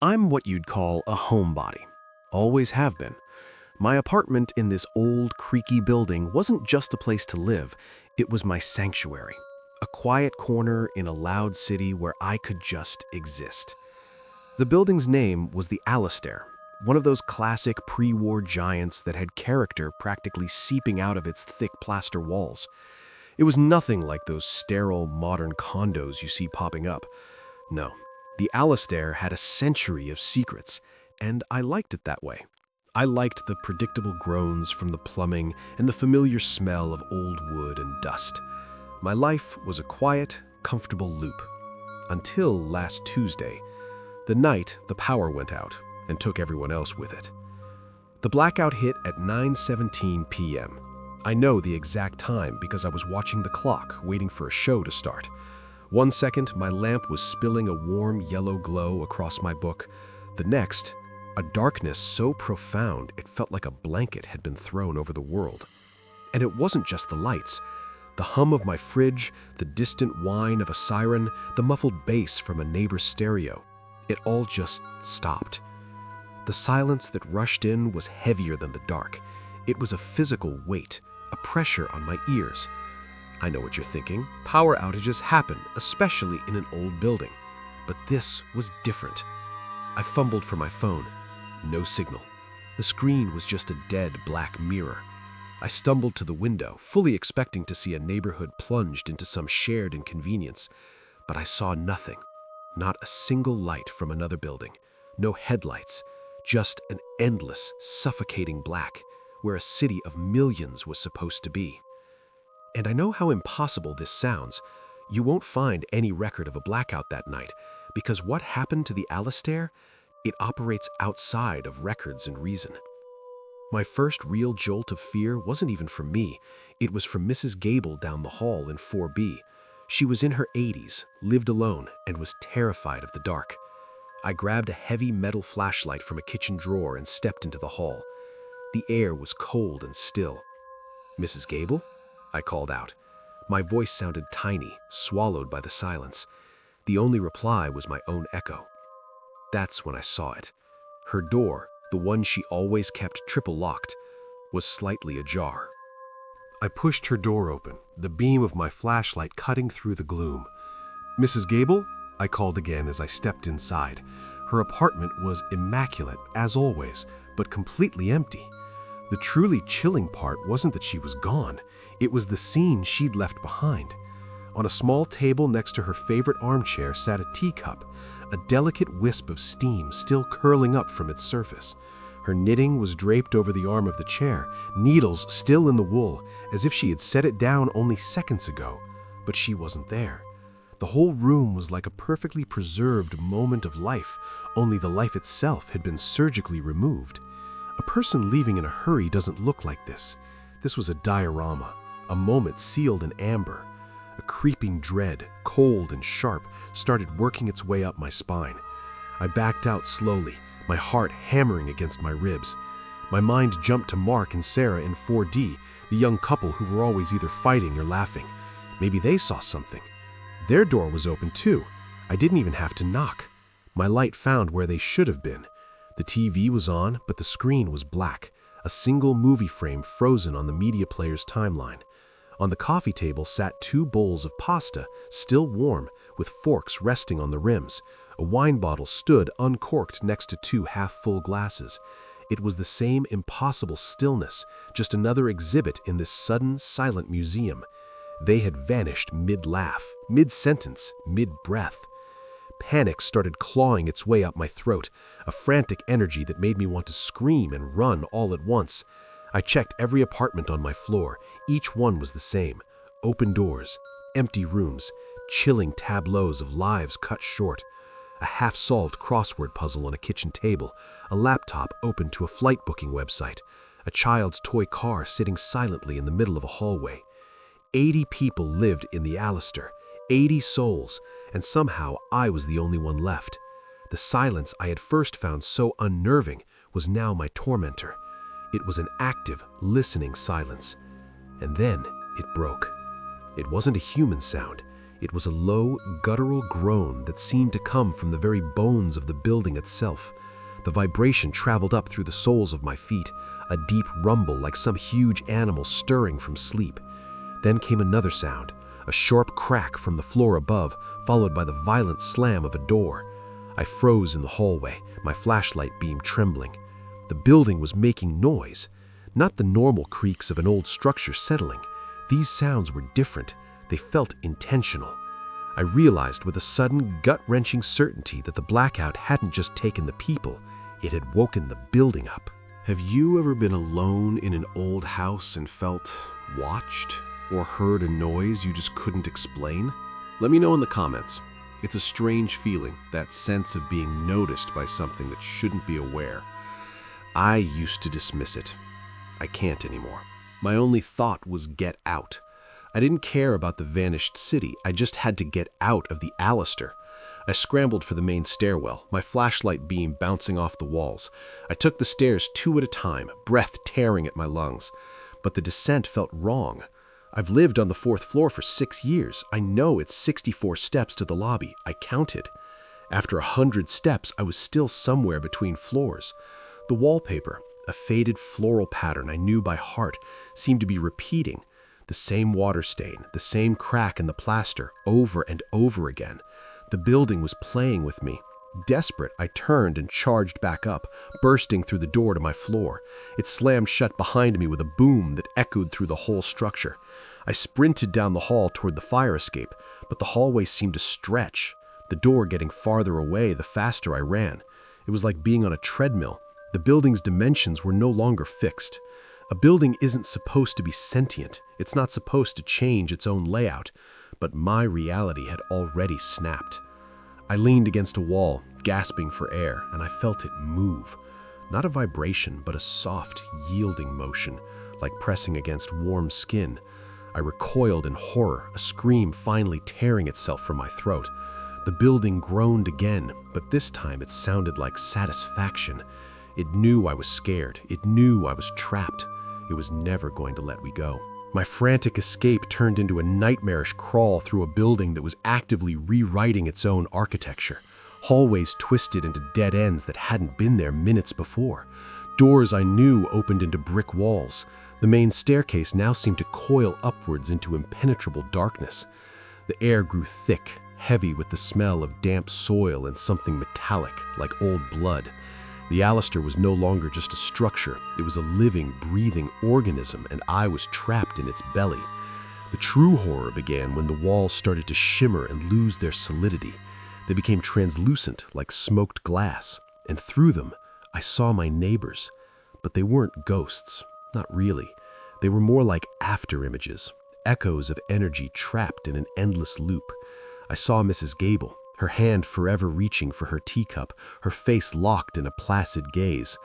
I'm what you'd call a homebody. Always have been. My apartment in this old, creaky building wasn't just a place to live, it was my sanctuary. A quiet corner in a loud city where I could just exist. The building's name was the Alistair, one of those classic pre-war giants that had character practically seeping out of its thick plaster walls. It was nothing like those sterile, modern condos you see popping up. No, the Alistair had a century of secrets, and I liked it that way. I liked the predictable groans from the plumbing and the familiar smell of old wood and dust. My life was a quiet, comfortable loop. Until last Tuesday, the night the power went out and took everyone else with it. The blackout hit at 9:17 p.m. I know the exact time because I was watching the clock, waiting for a show to start. 1 second, my lamp was spilling a warm yellow glow across my book. The next, a darkness so profound it felt like a blanket had been thrown over the world. And it wasn't just the lights. The hum of my fridge, the distant whine of a siren, the muffled bass from a neighbor's stereo. It all just stopped. The silence that rushed in was heavier than the dark. It was a physical weight, a pressure on my ears. I know what you're thinking. Power outages happen, especially in an old building. But this was different. I fumbled for my phone. No signal. The screen was just a dead black mirror. I stumbled to the window, fully expecting to see a neighborhood plunged into some shared inconvenience. But I saw nothing. Not a single light from another building. No headlights. Just an endless, suffocating black, where a city of millions was supposed to be. And I know how impossible this sounds. You won't find any record of a blackout that night, because what happened to the Alistair? It operates outside of records and reason. My first real jolt of fear wasn't even from me. It was from Mrs. Gable down the hall in 4B. She was in her 80s, lived alone, and was terrified of the dark. I grabbed a heavy metal flashlight from a kitchen drawer and stepped into the hall. The air was cold and still. "Mrs. Gable?" I called out. My voice sounded tiny, swallowed by the silence. The only reply was my own echo. That's when I saw it. Her door, the one she always kept triple locked, was slightly ajar. I pushed her door open, the beam of my flashlight cutting through the gloom. "Mrs. Gable?" I called again as I stepped inside. Her apartment was immaculate, as always, but completely empty. The truly chilling part wasn't that she was gone. It was the scene she'd left behind. On a small table next to her favorite armchair sat a teacup, a delicate wisp of steam still curling up from its surface. Her knitting was draped over the arm of the chair, needles still in the wool, as if she had set it down only seconds ago. But she wasn't there. The whole room was like a perfectly preserved moment of life, only the life itself had been surgically removed. A person leaving in a hurry doesn't look like this. This was a diorama, a moment sealed in amber. A creeping dread, cold and sharp, started working its way up my spine. I backed out slowly, my heart hammering against my ribs. My mind jumped to Mark and Sarah in 4D, the young couple who were always either fighting or laughing. Maybe they saw something. Their door was open too. I didn't even have to knock. My light found where they should have been. The TV was on, but the screen was black, a single movie frame frozen on the media player's timeline. On the coffee table sat 2 bowls of pasta, still warm, with forks resting on the rims. A wine bottle stood uncorked next to 2 half-full glasses. It was the same impossible stillness, just another exhibit in this sudden, silent museum. They had vanished mid-laugh, mid-sentence, mid-breath. Panic started clawing its way up my throat, a frantic energy that made me want to scream and run all at once. I checked every apartment on my floor. Each one was the same. Open doors, empty rooms, chilling tableaus of lives cut short. A half-solved crossword puzzle on a kitchen table, a laptop open to a flight booking website, a child's toy car sitting silently in the middle of a hallway. 80 people lived in the Alistair, 80 souls, and somehow I was the only one left. The silence I had first found so unnerving was now my tormentor. It was an active, listening silence. And then it broke. It wasn't a human sound. It was a low, guttural groan that seemed to come from the very bones of the building itself. The vibration traveled up through the soles of my feet, a deep rumble like some huge animal stirring from sleep. Then came another sound, a sharp crack from the floor above, followed by the violent slam of a door. I froze in the hallway, my flashlight beam trembling. The building was making noise, not the normal creaks of an old structure settling. These sounds were different. They felt intentional. I realized with a sudden, gut-wrenching certainty that the blackout hadn't just taken the people, it had woken the building up. Have you ever been alone in an old house and felt watched or heard a noise you just couldn't explain? Let me know in the comments. It's a strange feeling, that sense of being noticed by something that shouldn't be aware. I used to dismiss it. I can't anymore. My only thought was get out. I didn't care about the vanished city. I just had to get out of the Alistair. I scrambled for the main stairwell, my flashlight beam bouncing off the walls. I took the stairs 2 at a time, breath tearing at my lungs. But the descent felt wrong. I've lived on the 4th floor for 6 years. I know it's 64 steps to the lobby. I counted. After 100 steps, I was still somewhere between floors. The wallpaper, a faded floral pattern I knew by heart, seemed to be repeating. The same water stain, the same crack in the plaster, over and over again. The building was playing with me. Desperate, I turned and charged back up, bursting through the door to my floor. It slammed shut behind me with a boom that echoed through the whole structure. I sprinted down the hall toward the fire escape, but the hallway seemed to stretch, the door getting farther away the faster I ran. It was like being on a treadmill. The building's dimensions were no longer fixed. A building isn't supposed to be sentient. It's not supposed to change its own layout. But my reality had already snapped. I leaned against a wall, gasping for air, and I felt it move. Not a vibration, but a soft, yielding motion, like pressing against warm skin. I recoiled in horror, a scream finally tearing itself from my throat. The building groaned again, but this time it sounded like satisfaction. It knew I was scared. It knew I was trapped. It was never going to let me go. My frantic escape turned into a nightmarish crawl through a building that was actively rewriting its own architecture. Hallways twisted into dead ends that hadn't been there minutes before. Doors I knew opened into brick walls. The main staircase now seemed to coil upwards into impenetrable darkness. The air grew thick, heavy with the smell of damp soil and something metallic, like old blood. The Alistair was no longer just a structure. It was a living, breathing organism, and I was trapped in its belly. The true horror began when the walls started to shimmer and lose their solidity. They became translucent, like smoked glass, and through them, I saw my neighbors. But they weren't ghosts, not really. They were more like after-images, echoes of energy trapped in an endless loop. I saw Mrs. Gable, her hand forever reaching for her teacup, her face locked in a placid gaze.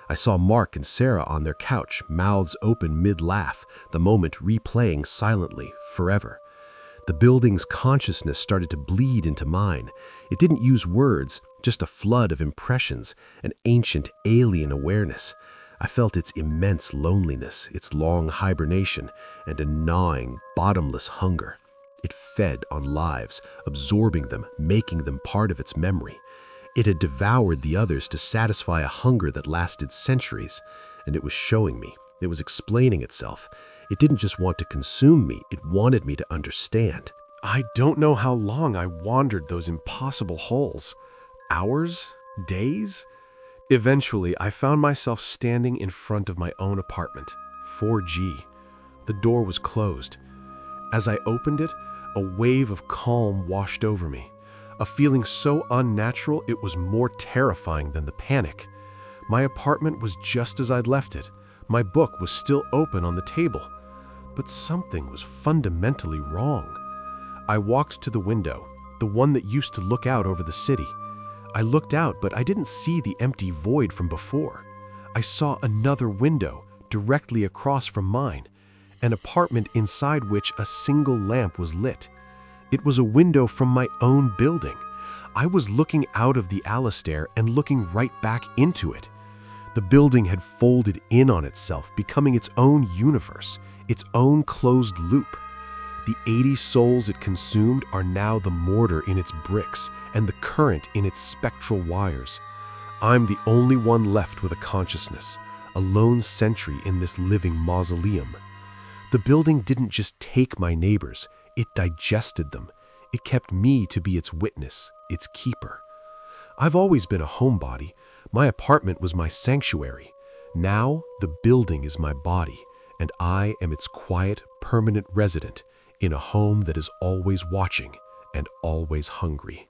I saw Mark and Sarah on their couch, mouths open mid-laugh, the moment replaying silently, forever. The building's consciousness started to bleed into mine. It didn't use words, just a flood of impressions, an ancient alien awareness. I felt its immense loneliness, its long hibernation, and a gnawing, bottomless hunger. It fed on lives, absorbing them, making them part of its memory. It had devoured the others to satisfy a hunger that lasted centuries, and it was showing me. It was explaining itself. It didn't just want to consume me, it wanted me to understand. I don't know how long I wandered those impossible halls. Hours? Days? Eventually, I found myself standing in front of my own apartment, 4G. The door was closed. As I opened it, a wave of calm washed over me. A feeling so unnatural it was more terrifying than the panic. My apartment was just as I'd left it. My book was still open on the table. But something was fundamentally wrong. I walked to the window, the one that used to look out over the city. I looked out, but I didn't see the empty void from before. I saw another window directly across from mine, an apartment inside which a single lamp was lit. It was a window from my own building. I was looking out of the Alistair and looking right back into it. The building had folded in on itself, becoming its own universe, its own closed loop. The 80 souls it consumed are now the mortar in its bricks and the current in its spectral wires. I'm the only one left with a consciousness, a lone sentry in this living mausoleum. The building didn't just take my neighbors, it digested them. It kept me to be its witness, its keeper. I've always been a homebody. My apartment was my sanctuary. Now, the building is my body, and I am its quiet, permanent resident in a home that is always watching and always hungry.